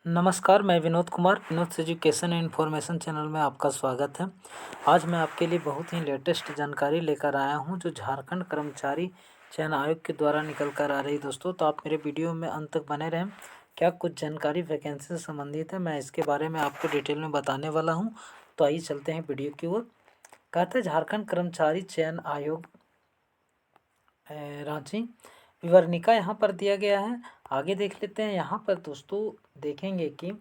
नमस्कार, मैं Vinod Kumar, Vinod education and information channel में आपका स्वागत है। आज मैं आपके लिए बहुत ही लेटेस्ट जानकारी लेकर आया हूं जो झारखंड कर्मचारी चयन आयोग के द्वारा निकल कर आ रही है दोस्तों। तो आप मेरे वीडियो में अंत तक बने रहें। क्या कुछ जानकारी वैकेंसी से संबंधित है, मैं इसके बारे में आपको डिटेल में बताने वाला हूँ। तो आइए चलते हैं वीडियो की ओर। कहते हैं झारखंड कर्मचारी चयन आयोग रांची विवरणिका यहाँ पर दिया गया है। आगे देख लेते हैं। यहाँ पर दोस्तों देखेंगे कि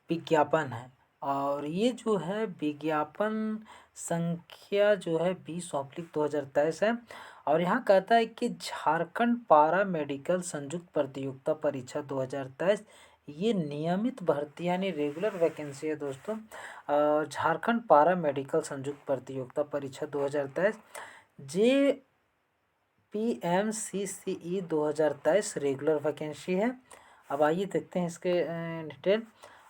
विज्ञापन है और ये जो है विज्ञापन संख्या जो है 20/2023 है। और यहाँ कहता है कि झारखंड पारा मेडिकल संयुक्त प्रतियोगिता परीक्षा 2023 ये नियमित भर्ती यानी रेगुलर वैकेंसी है दोस्तों। झारखंड पारा मेडिकल संयुक्त प्रतियोगिता परीक्षा 2023 जे PMCCE 2023 रेगुलर वैकेंसी है। अब आइए देखते हैं इसके डिटेल।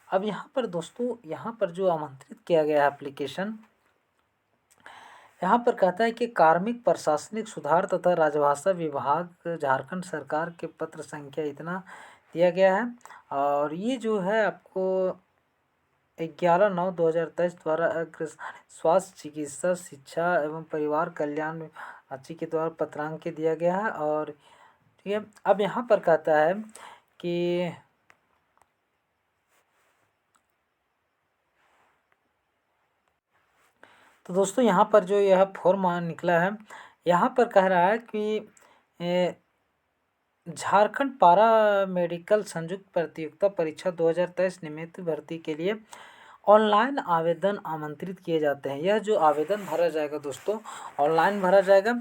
अब यहाँ पर दोस्तों यहाँ पर जो आमंत्रित किया गया है एप्लीकेशन, यहाँ पर कहता है कि कार्मिक प्रशासनिक सुधार तथा राजभाषा विभाग झारखंड सरकार के पत्र संख्या इतना दिया गया है। और ये जो है आपको 11/9/2023 द्वारा स्वास्थ्य चिकित्सा शिक्षा एवं परिवार कल्याण राज्य के द्वारा पत्रांक दिया गया है। और ठीक है, अब यहाँ पर कहता है कि तो दोस्तों यहाँ पर जो यह फॉर्म निकला है, यहाँ पर कह रहा है कि झारखंड पारा मेडिकल संयुक्त प्रतियोगिता परीक्षा 2023 नियमित भर्ती के लिए ऑनलाइन आवेदन आमंत्रित किए जाते हैं। यह जो आवेदन भरा जाएगा दोस्तों ऑनलाइन भरा जाएगा।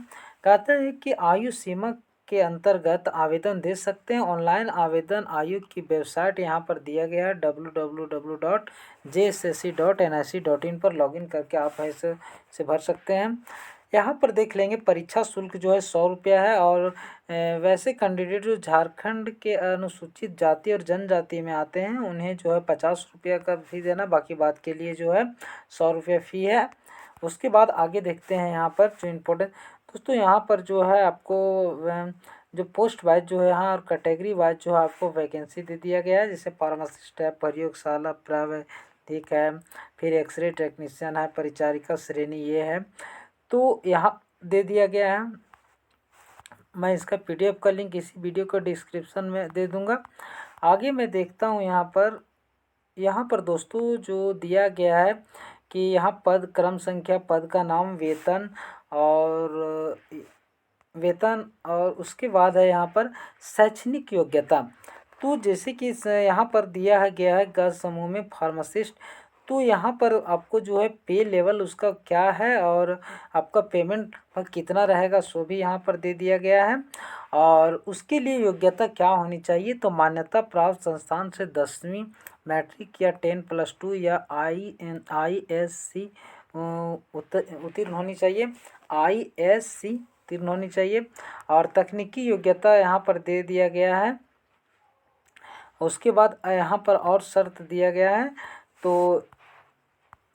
कहते हैं कि आयु सीमा के अंतर्गत आवेदन दे सकते हैं। ऑनलाइन आवेदन आयोग की वेबसाइट यहाँ पर दिया गया है www.jssc.nic.in पर लॉगिन करके आप ऐसे भर सकते हैं। यहाँ पर देख लेंगे परीक्षा शुल्क जो है 100 रुपया है। और वैसे कैंडिडेट जो झारखंड के अनुसूचित जाति और जनजाति में आते हैं उन्हें जो है 50 रुपया का फी देना, बाकी बात के लिए जो है 100 रुपया फ़ी है। उसके बाद आगे देखते हैं यहाँ पर जो इम्पोर्टेंट दोस्तों यहाँ पर जो है आपको जो पोस्ट वाइज जो है यहाँ और कैटेगरी वाइज जो है आपको वैकेंसी दे दिया गया है। जैसे फार्मासिस्ट है, प्रयोगशाला प्रावैधिक है, फिर एक्सरे टेक्नीशियन है, परिचारिका श्रेणी ये है। तो यहाँ दे दिया गया है। मैं इसका PDF का लिंक इसी वीडियो को डिस्क्रिप्शन में दे दूंगा। आगे मैं देखता हूँ यहाँ पर दोस्तों जो दिया गया है कि यहाँ पद क्रम संख्या, पद का नाम, वेतन और उसके बाद है यहाँ पर शैक्षणिक योग्यता। तो जैसे कि यहाँ पर दिया है गया है ग समूह में फार्मासिस्ट। तो यहाँ पर आपको जो है पे लेवल उसका क्या है और आपका पेमेंट कितना रहेगा सो भी यहाँ पर दे दिया गया है। और उसके लिए योग्यता क्या होनी चाहिए, तो मान्यता प्राप्त संस्थान से 10वीं मैट्रिक या 10+2 या ISC उत्तीर्ण होनी चाहिए, ISC उत्तीर्ण होनी चाहिए। और तकनीकी योग्यता यहाँ पर दे दिया गया है। उसके बाद यहाँ पर और शर्त दिया गया है। तो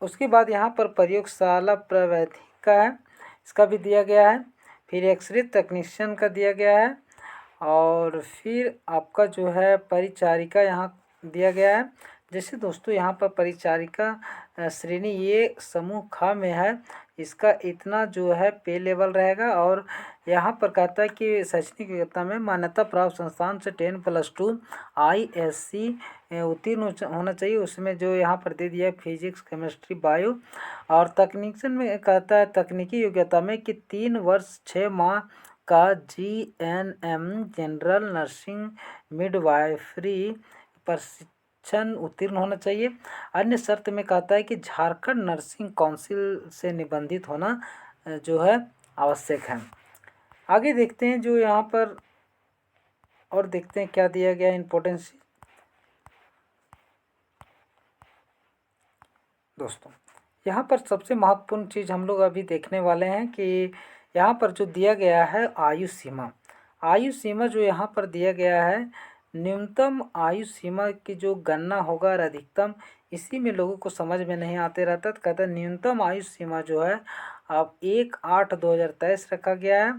उसके बाद यहाँ पर प्रयोगशाला प्रावैधिक का है, इसका भी दिया गया है। फिर एक्सरे तकनीशियन का दिया गया है। और फिर आपका जो है परिचारिका यहाँ दिया गया है। जैसे दोस्तों यहाँ पर परिचारिका श्रेणी ये समूह ख में है, इसका इतना जो है पे लेवल रहेगा। और यहाँ पर कहता है कि शैक्षणिक योग्यता में मान्यता प्राप्त संस्थान से 10+2 ISC उत्तीर्ण होना चाहिए। उसमें जो यहाँ पर दे दिया है फिजिक्स, केमिस्ट्री, बायो। और तकनीशियन में कहता है तकनीकी योग्यता में कि 3 वर्ष 6 माह का GNM जनरल नर्सिंग मिडवाइफरी प्रशिक्षण उत्तीर्ण होना चाहिए। अन्य शर्त में कहता है कि झारखंड नर्सिंग काउंसिल से निबंधित होना जो है आवश्यक है। आगे देखते हैं जो यहाँ पर और देखते हैं क्या दिया गया इम्पोर्टेंस। दोस्तों यहाँ पर सबसे महत्वपूर्ण चीज़ हम लोग अभी देखने वाले हैं कि यहाँ पर जो दिया गया है आयु सीमा जो यहाँ पर दिया गया है, न्यूनतम आयु सीमा की जो गणना होगा और अधिकतम, इसी में लोगों को समझ में नहीं आते रहता। तो कहता है न्यूनतम आयु सीमा जो है अब 1/8/2023 रखा गया है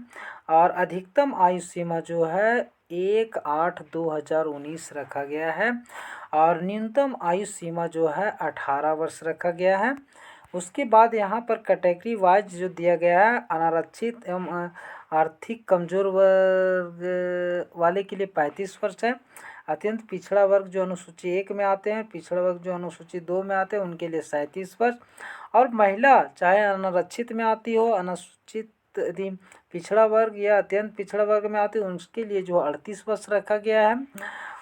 और अधिकतम आयु सीमा जो है 1/8/2019 रखा गया है। और न्यूनतम आयु सीमा जो है 18 वर्ष रखा गया है। उसके बाद यहाँ पर कैटेगरी वाइज जो दिया गया है, अनारक्षित एवं आर्थिक कमजोर वर्ग वाले के लिए 35 वर्ष है। अत्यंत पिछड़ा वर्ग जो अनुसूची 1 में आते हैं, पिछड़ा वर्ग जो अनुसूची 2 में आते हैं, उनके लिए 37 वर्ष। और महिला चाहे अनारक्षित में आती हो, अनुसूचित पिछड़ा वर्ग या अत्यंत पिछड़ा वर्ग में आती है, उसके लिए जो 38 वर्ष रखा गया है।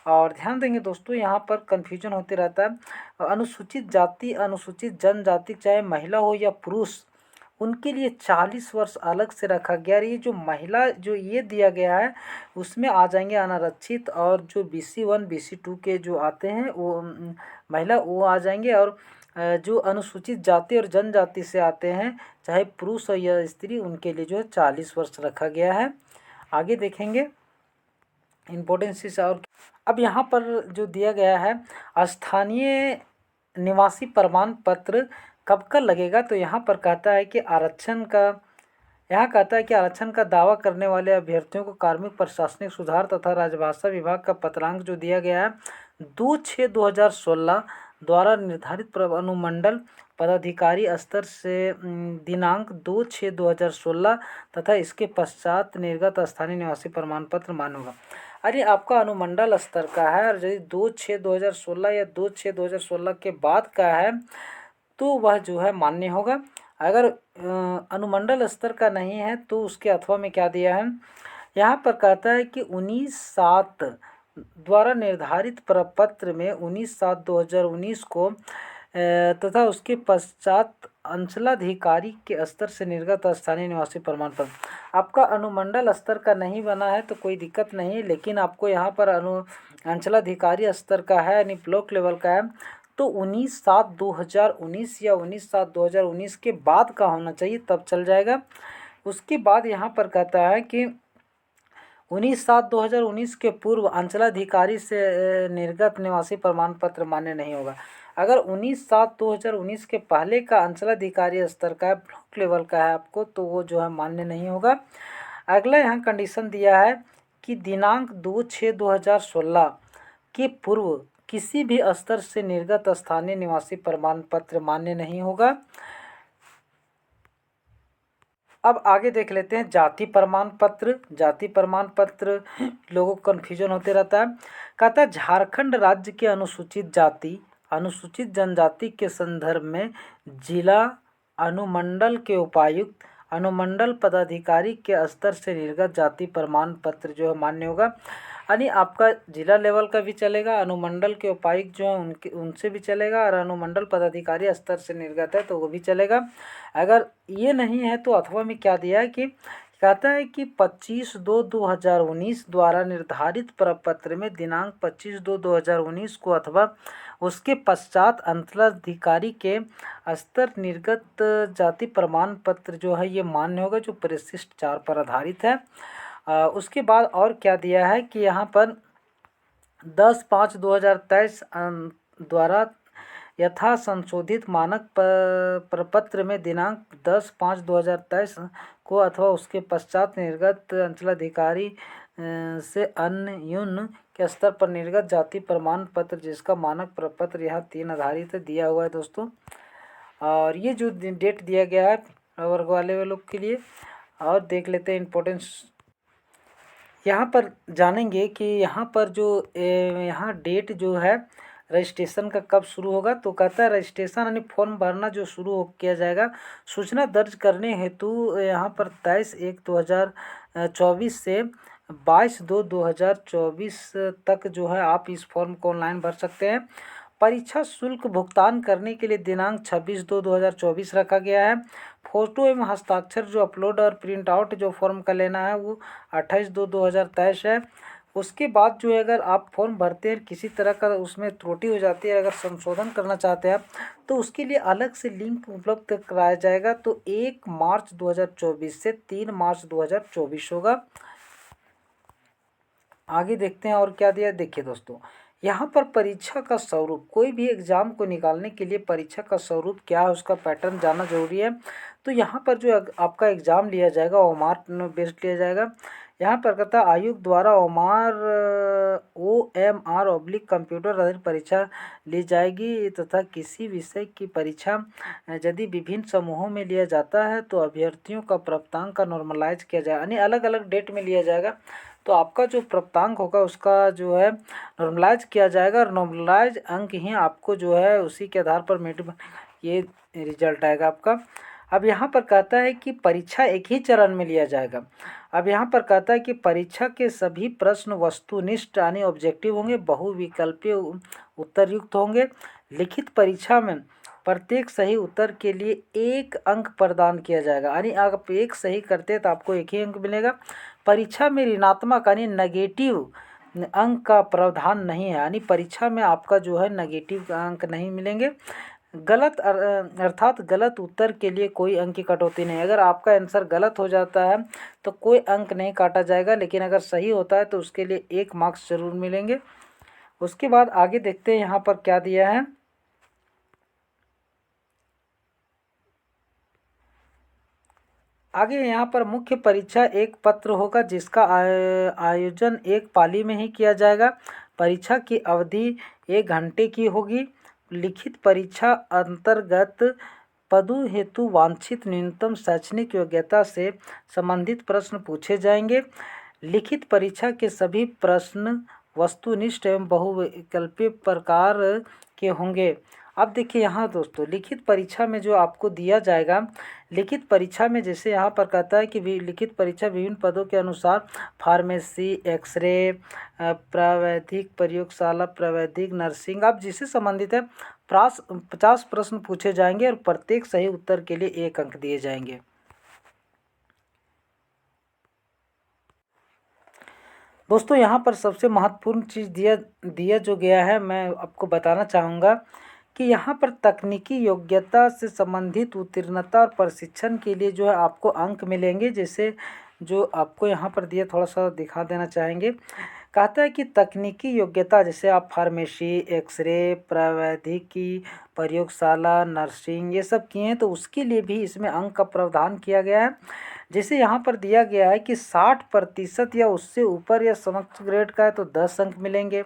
और ध्यान देंगे दोस्तों, यहाँ पर कन्फ्यूजन होते रहता है। अनुसूचित जाति, अनुसूचित जनजाति, चाहे महिला हो या पुरुष, उनके लिए 40 वर्ष अलग से रखा गया। ये जो महिला जो ये दिया गया है उसमें आ जाएंगे अनारक्षित, और जो BC1 BC2 के जो आते हैं वो महिला वो आ जाएंगे। और जो अनुसूचित जाति और जनजाति से आते हैं, चाहे पुरुष हो या स्त्री, उनके लिए जो है 40 वर्ष रखा गया है। आगे देखेंगे इम्पोर्टेंस। और अब यहाँ पर जो दिया गया है, स्थानीय निवासी प्रमाण पत्र कब कब लगेगा, तो यहाँ पर कहता है कि आरक्षण का दावा करने वाले अभ्यर्थियों को कार्मिक प्रशासनिक सुधार तथा राजभाषा विभाग का पत्रांक जो दिया गया है 2/6/2016 द्वारा निर्धारित अनुमंडल पदाधिकारी स्तर से दिनांक 2/6/2016 तथा इसके पश्चात निर्गत स्थानीय निवासी प्रमाण पत्र मान्य होगा। अरे आपका अनुमंडल स्तर का है, और यदि 2/6/2016 या 2/6/2016 के बाद का है तो वह जो है मान्य होगा। अगर अनुमंडल स्तर का नहीं है तो उसके अथवा में क्या दिया है, यहाँ पर कहता है कि 19/7 द्वारा निर्धारित प्रपत्र में 19/7/2019 को तथा उसके पश्चात अंचलाधिकारी के स्तर से निर्गत स्थानीय निवासी प्रमाण पत्र। आपका अनुमंडल स्तर का नहीं बना है तो कोई दिक्कत नहीं, लेकिन आपको यहाँ पर अंचलाधिकारी स्तर का है यानी ब्लॉक लेवल का है, तो 19/7/2019 या 19/7/2019 के बाद का होना चाहिए, तब चल जाएगा। उसके बाद यहाँ पर कहता है कि 19/7/2019 के पूर्व अंचलाधिकारी से निर्गत निवासी प्रमाण पत्र मान्य नहीं होगा। अगर 19/7/2019 के पहले का अंचलाधिकारी स्तर का है, ब्लॉक लेवल का है आपको, तो वो जो है मान्य नहीं होगा। अगला यहाँ कंडीशन दिया है कि दिनांक 2/6/2016 के पूर्व किसी भी स्तर से निर्गत स्थानीय निवासी प्रमाण पत्र मान्य नहीं होगा। अब आगे देख लेते हैं जाति प्रमाण पत्र। जाति प्रमाण पत्र लोगों को कन्फ्यूजन होते रहता है। कहता है झारखंड राज्य के अनुसूचित जाति अनुसूचित जनजाति के संदर्भ में जिला अनुमंडल के उपायुक्त अनुमंडल पदाधिकारी के स्तर से निर्गत जाति प्रमाण पत्र जो है मान्य होगा। यानी आपका जिला लेवल का भी चलेगा, अनुमंडल के उपायुक्त जो है उनसे भी चलेगा, और अनुमंडल पदाधिकारी स्तर से निर्गत है तो वो भी चलेगा। अगर ये नहीं है तो अथवा में क्या दिया है कि कहता है कि 25/2/2019 द्वारा निर्धारित प्रपत्र में दिनांक 25/2/2019 को अथवा उसके पश्चात अंचलाधिकारी के स्तर निर्गत जाति प्रमाण पत्र जो है ये मान्य होगा, जो परिशिष्ट 4 पर आधारित है। उसके बाद और क्या दिया है कि यहाँ पर 10/5/2023 द्वारा यथा संशोधित मानक प्रपत्र में दिनांक 10/5/2023 को अथवा उसके पश्चात निर्गत अंचलाधिकारी से अन्यून के स्तर पर निर्गत जाति प्रमाण पत्र जिसका मानक प्रपत्र यहाँ 3 आधारित दिया हुआ है दोस्तों। और ये जो डेट दिया गया है वर्ग वाले लोग के लिए। और देख लेते हैं इम्पोर्टेंस। यहाँ पर जानेंगे कि यहाँ पर जो यहाँ डेट जो है रजिस्ट्रेशन का कब शुरू होगा, तो कहता है रजिस्ट्रेशन यानी फॉर्म भरना जो शुरू किया जाएगा सूचना दर्ज करने हेतु यहाँ पर 23/1/2024 से 22/2/2024 तक जो है आप इस फॉर्म को ऑनलाइन भर सकते हैं। परीक्षा शुल्क भुगतान करने के लिए दिनांक 26/2/2024 रखा गया है। फोटो एवं हस्ताक्षर जो अपलोड और प्रिंट आउट जो फॉर्म का लेना है वो 28/2/2023 है। उसके बाद जो है अगर आप फॉर्म भरते हैं किसी तरह का उसमें त्रुटि हो जाती है, अगर संशोधन करना चाहते हैं आप, तो उसके लिए अलग से लिंक उपलब्ध कराया जाएगा। तो 1 मार्च 2024 से 3 मार्च 2024 होगा। आगे देखते हैं और क्या दिया। देखिए दोस्तों, यहाँ पर परीक्षा का स्वरूप, कोई भी एग्ज़ाम को निकालने के लिए परीक्षा का स्वरूप क्या है उसका पैटर्न जानना जरूरी है। तो यहाँ पर जो आपका एग्ज़ाम लिया जाएगा वो मार्क बेस्ड लिया जाएगा। यहाँ पर कहता है आयोग द्वारा OMR कंप्यूटर आधारित परीक्षा ली जाएगी तथा किसी विषय की परीक्षा यदि विभिन्न समूहों में लिया जाता है तो अभ्यर्थियों का प्राप्तांक का नॉर्मलाइज किया जाएगा, यानी अलग अलग डेट में लिया जाएगा तो आपका जो प्राप्तांक होगा उसका जो है नॉर्मलाइज किया जाएगा और नॉर्मलाइज अंक ही आपको जो है उसी के आधार पर ये रिजल्ट आएगा आपका। अब यहाँ पर कहता है कि परीक्षा एक ही चरण में लिया जाएगा। अब यहाँ पर कहता है कि परीक्षा के सभी प्रश्न वस्तुनिष्ठ यानी ऑब्जेक्टिव होंगे, बहुविकल्पीय उत्तरयुक्त होंगे। लिखित परीक्षा में प्रत्येक सही उत्तर के लिए 1 अंक प्रदान किया जाएगा, यानी अगर आप एक सही करते हैं तो आपको 1 ही अंक मिलेगा। परीक्षा में ऋणात्मक यानी नेगेटिव अंक का प्रावधान नहीं है, यानी परीक्षा में आपका जो है नेगेटिव अंक नहीं मिलेंगे। गलत अर्थात गलत उत्तर के लिए कोई अंक की कटौती नहीं। अगर आपका आंसर गलत हो जाता है तो कोई अंक नहीं काटा जाएगा, लेकिन अगर सही होता है तो उसके लिए 1 मार्क्स जरूर मिलेंगे। उसके बाद आगे देखते हैं यहाँ पर क्या दिया है। आगे यहाँ पर मुख्य परीक्षा एक पत्र होगा जिसका आयोजन एक पाली में ही किया जाएगा। परीक्षा की अवधि 1 घंटे की होगी। लिखित परीक्षा अंतर्गत पदों हेतु वांछित न्यूनतम शैक्षणिक योग्यता से संबंधित प्रश्न पूछे जाएंगे। लिखित परीक्षा के सभी प्रश्न वस्तुनिष्ठ एवं बहुविकल्पीय प्रकार के होंगे। अब देखिए यहाँ दोस्तों, लिखित परीक्षा में जो आपको दिया जाएगा, लिखित परीक्षा में जैसे यहाँ पर कहता है कि लिखित परीक्षा विभिन्न पदों के अनुसार फार्मेसी, एक्सरे, प्रावैधिक प्रयोगशाला, प्रावैधिक नर्सिंग, अब जिससे संबंधित है 50 प्रश्न पूछे जाएंगे और प्रत्येक सही उत्तर के लिए 1 अंक दिए जाएंगे। दोस्तों यहाँ पर सबसे महत्वपूर्ण चीज़ दिया जो गया है, मैं आपको बताना चाहूँगा कि यहाँ पर तकनीकी योग्यता से संबंधित उत्तीर्णता और प्रशिक्षण के लिए जो है आपको अंक मिलेंगे। जैसे जो आपको यहाँ पर दिया थोड़ा सा दिखा देना चाहेंगे। कहता है कि तकनीकी योग्यता जैसे आप फार्मेसी, एक्सरे, प्रावैधिकी प्रयोगशाला, नर्सिंग ये सब किए हैं तो उसके लिए भी इसमें अंक का प्रावधान किया गया है। जैसे यहाँ पर दिया गया है कि 60% या उससे ऊपर या समकक्ष ग्रेड का है तो 10 अंक मिलेंगे।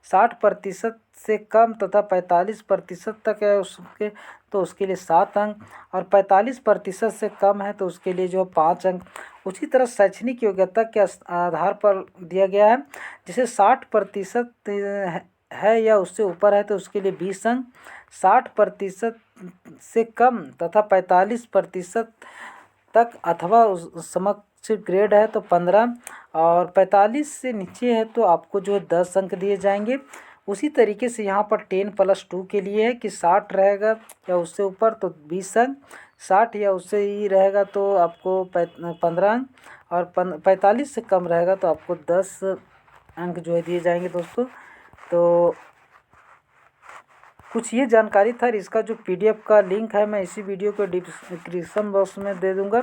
60% से कम तथा 45% तक है उसके तो उसके लिए 7 अंक, और 45% से कम है तो उसके लिए जो 5 अंक। उसी तरह शैक्षणिक योग्यता के आधार पर दिया गया है। जैसे 60% है या उससे ऊपर है तो उसके लिए 20 अंक, 60% से कम तथा 45% तक अथवा उस समकक्ष ग्रेड है तो 15, और 45 से नीचे है तो आपको जो 10 अंक दिए जाएंगे। उसी तरीके से यहाँ पर 10+2 के लिए है कि 60 रहेगा या उससे ऊपर तो 20 अंक, 60 या उससे ही रहेगा तो आपको 15 अंक, और 45 से कम रहेगा तो आपको 10 अंक जो है दिए जाएंगे। दोस्तों तो कुछ ये जानकारी था। इसका जो PDF का लिंक है मैं इसी वीडियो के डिस्क्रिप्शन बॉक्स में दे दूंगा,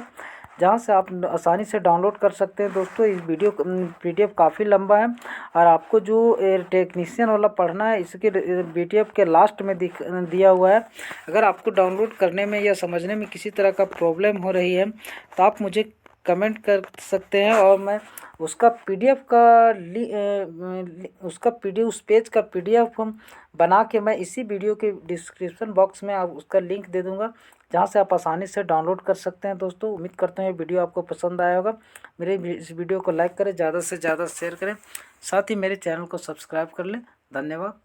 जहां से आप आसानी से डाउनलोड कर सकते हैं। दोस्तों इस वीडियो PDF काफ़ी लंबा है और आपको जो टेक्नीशियन वाला पढ़ना है इसके PDF के लास्ट में दिया हुआ है। अगर आपको डाउनलोड करने में या समझने में किसी तरह का प्रॉब्लम हो रही है तो आप मुझे कमेंट कर सकते हैं और मैं उसका PDF उस पेज का PDF हम बना के मैं इसी वीडियो के डिस्क्रिप्शन बॉक्स में आप उसका लिंक दे दूंगा, जहां से आप आसानी से डाउनलोड कर सकते हैं। दोस्तों उम्मीद करते हैं ये वीडियो आपको पसंद आया होगा। मेरे इस वीडियो को लाइक करें, ज़्यादा से ज़्यादा शेयर करें, साथ ही मेरे चैनल को सब्सक्राइब कर लें। धन्यवाद।